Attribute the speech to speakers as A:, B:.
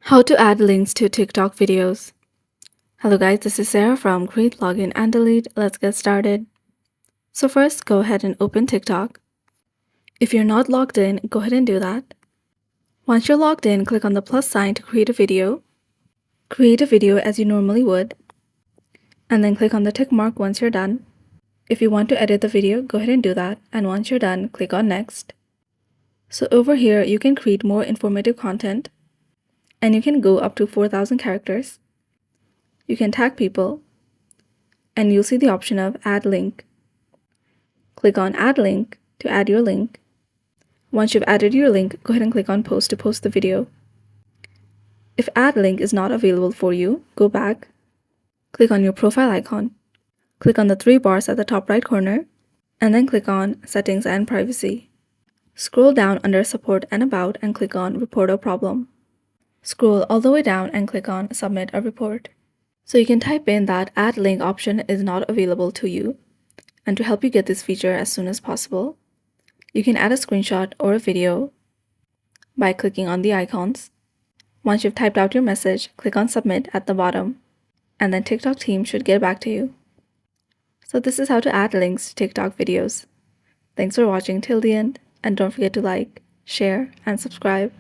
A: How to add links to TikTok videos. Hello guys, this is Sarah from Create, Login, and Delete. Let's get started. So first, go ahead and open TikTok. If you're not logged in, go ahead and do that. Once you're logged in, click on the plus sign to create a video. Create a video as you normally would, and then click on the tick mark once you're done. If you want to edit the video, go ahead and do that, and once you're done, click on Next. So over here, you can create more informative content, and you can go up to 4,000 characters. You can tag people, and you'll see the option of Add Link. Click on Add Link to add your link. Once you've added your link, go ahead and click on Post to post the video. If Add Link is not available for you, go back, click on your profile icon, click on the three bars at the top right corner, and then click on Settings and Privacy. Scroll down under Support and About and click on Report a Problem. Scroll all the way down and click on Submit a Report. So you can type in that Add Link option is not available to you. And to help you get this feature as soon as possible, you can add a screenshot or a video by clicking on the icons. Once you've typed out your message, click on Submit at the bottom, and then TikTok team should get back to you. So this is how to add links to TikTok videos. Thanks for watching till the end, and don't forget to like, share, and subscribe.